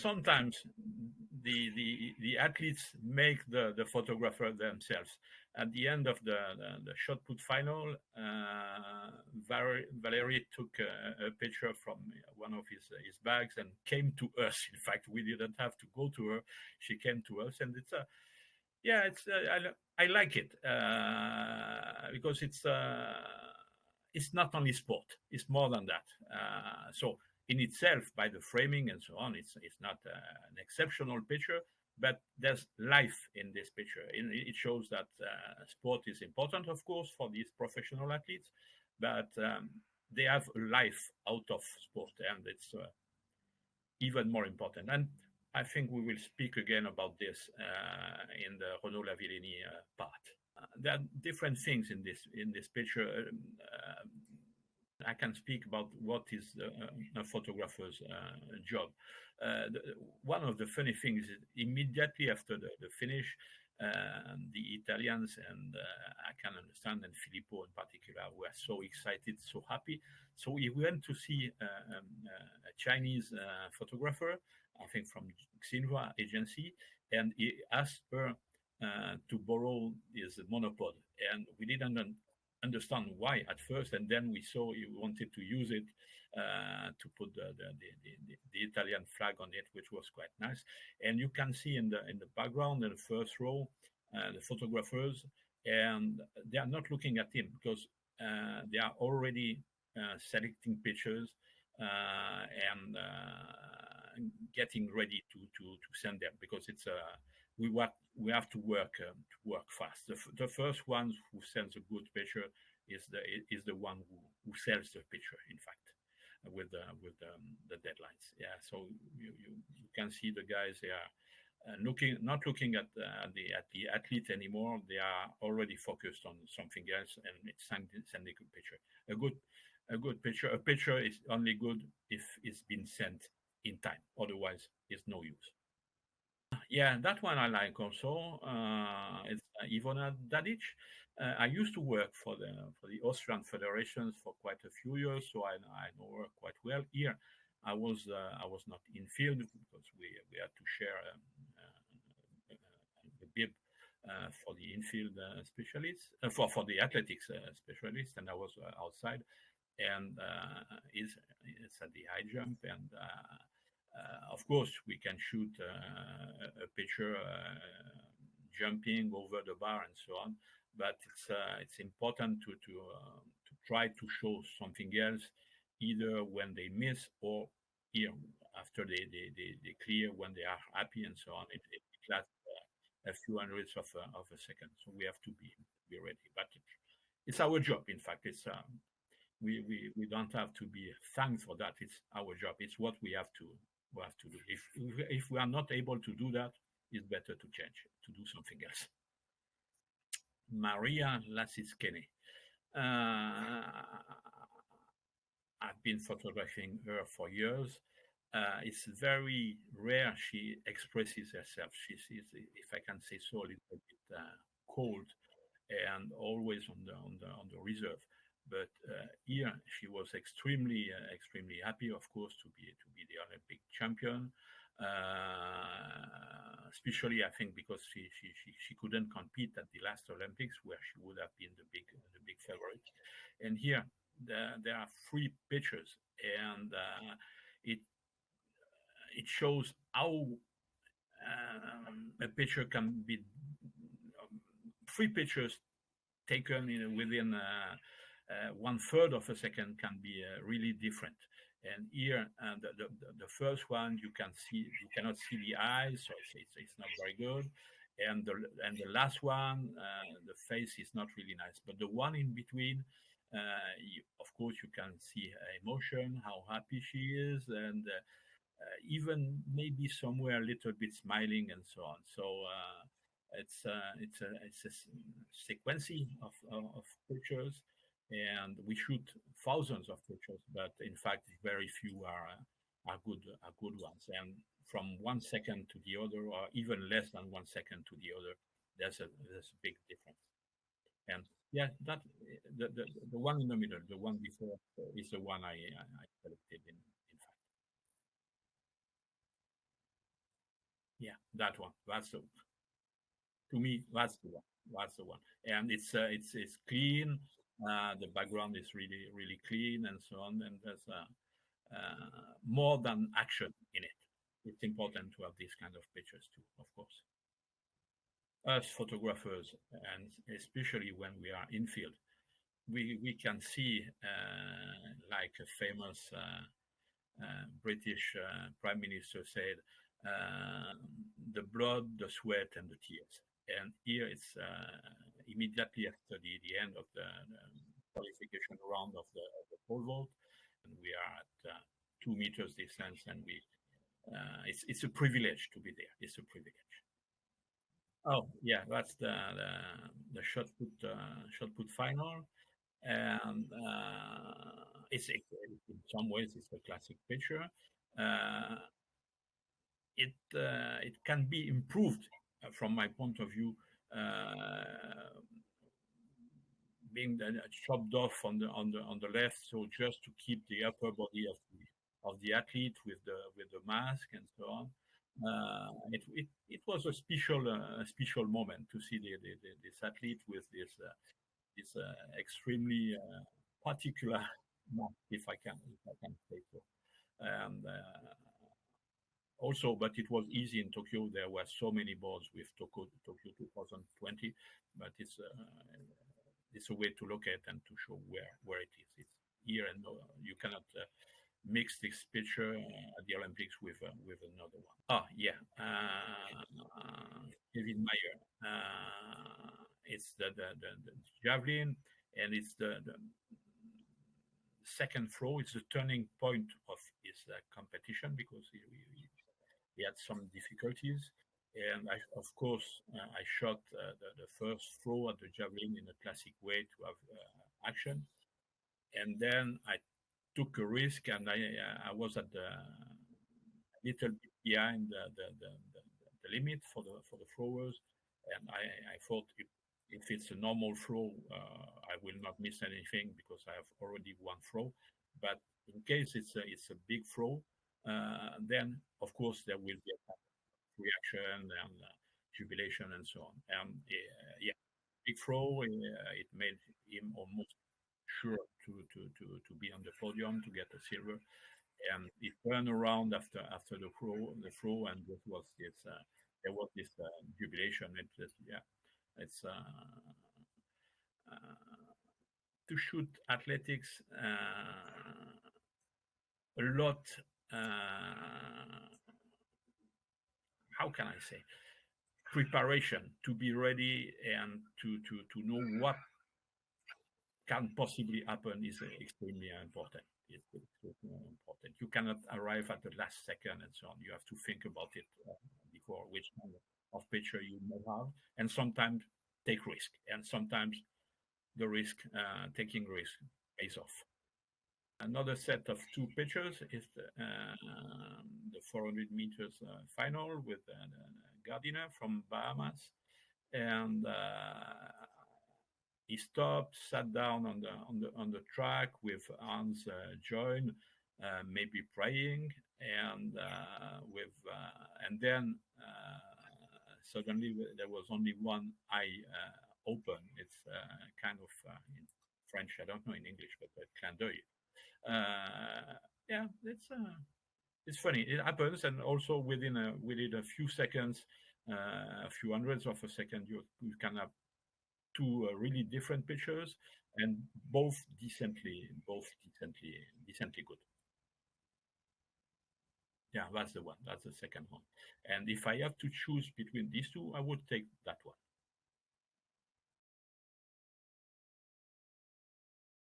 sometimes the athletes make the photographer themselves. At the end of the shot put final, Valerie took a picture from one of his bags and came to us. In fact, we didn't have to go to her; she came to us, and it's a yeah, it's I like it because it's not only sport; it's more than that. So in itself, by the framing and so on, it's not an exceptional picture, but there's life in this picture. It shows that sport is important, of course, for these professional athletes, but they have a life out of sport, and it's even more important. And I think we will speak again about this in the Renaud Lavillenie part. There are different things in this picture. I can speak about what is a photographer's job. One of the funny things is immediately after the finish, the Italians and I can understand, and Filippo in particular, were so excited, so happy. So we went to see a Chinese photographer, I think from Xinhua agency, and he asked her to borrow his monopod, and we didn't understand why at first, and then we saw he wanted to use it to put the Italian flag on it, which was quite nice. And you can see in the background, in the first row, the photographers, and they are not looking at him because they are already selecting pictures and getting ready to send them, because it's we have to work fast. The first one who sends a good picture is the one who sells the picture, in fact, with the deadlines. Yeah, so you can see the guys, they are not looking at the athlete anymore. They are already focused on something else, and it's sending a picture. A good picture. A picture is only good if it's been sent in time. Otherwise, it's no use. Yeah, that one I like also. It's Ivona Dadic. I used to work for the Austrian federations for quite a few years, so I know her quite well. Here, I was not in field because we had to share the bib for the infield specialists for the athletics specialists, and I was outside, and it's at the high jump, and of course we can shoot a picture jumping over the bar and so on, but it's important to try to show something else, either when they miss or here after they clear, when they are happy and so on. It lasts a few hundredths of a second, so we have to be ready. But it's our job. In fact, it's we don't have to be thanked for that. It's our job. It's what we have to do. If we are not able to do that, it's better to change, to do something else. Maria Lasiskene. I've been photographing her for years. It's very rare she expresses herself. She's, if I can say so, a little bit cold and always on the reserve. But here she was extremely happy, of course, to be the Olympic champion. Especially, I think, because she couldn't compete at the last Olympics, where she would have been the big favorite. And here there are 3 pictures, and it shows how a picture can be 3 pictures taken within 1/3 of a second can be really different. And here, the first one, you cannot see the eyes, so it's not very good. And the last one, the face is not really nice. But the one in between, of course, you can see emotion, how happy she is, and even maybe somewhere a little bit smiling and so on. So it's a sequence of pictures, and we shoot thousands of pictures, but in fact, very few are good ones. And from 1 second to the other, or even less than 1 second to the other, there's a big difference. And yeah, that the one in the middle, the one before, is the one I selected in fact. Yeah, that one. That's the to me. That's the one. That's the one. And it's clean. The background is really clean and so on. And there's more than action in it. It's important to have these kind of pictures too, of course. Us photographers, and especially when we are in field, we can see like a famous British Prime Minister said, uh, the blood, the sweat, and the tears. And here it's immediately after the end of the qualification round of the pole vault, and we are at 2 meters distance, and it's a privilege to be there. It's a privilege. Oh yeah, that's the shot put final, and in some ways it's a classic picture. Uh, it can be improved from my point of view, uh, being chopped off on the left, so just to keep the upper body of the athlete with the mask and so on. It was a special moment to see this athlete with this extremely particular mask, if I can say so. And also, but it was easy in Tokyo. There were so many boards with Tokyo 2020, but it's a way to look at and to show where it is. It's here, and you cannot mix this picture at the Olympics with another one. Oh yeah, Kevin Mayer. It's the javelin, and it's the second throw. It's the turning point of his competition because he had some difficulties. And of course, I shot the first throw at the javelin in a classic way to have action. And then I took a risk, and I was at the little bit behind the limit for the throwers, and I thought if it's a normal throw, I will not miss anything because I have already one throw. But in case it's a big throw, then of course there will be a reaction and jubilation and so on. And yeah, big throw, it made him almost sure to be on the podium to get a silver. And he turned around after the throw, and there was this jubilation. Yeah, it's to shoot athletics a lot. How can I say? Preparation to be ready and to know what can possibly happen is extremely important. It's extremely important. You cannot arrive at the last second and so on. You have to think about it before which kind of picture you may have, and sometimes take risk, and sometimes the risk taking risk pays off. Another set of two pictures is the 400 meters final with Gardiner from Bahamas, and he stopped, sat down on the track with arms joined, maybe praying, and and then suddenly there was only one eye open. It's kind of in French, I don't know in English, but clin d'œil. Yeah, it's funny. It happens, and also within a few seconds, a few hundreds of a second, you can have two really different pictures, and both decently good. Yeah, that's the one. That's the second one. And if I have to choose between these two, I would take that one.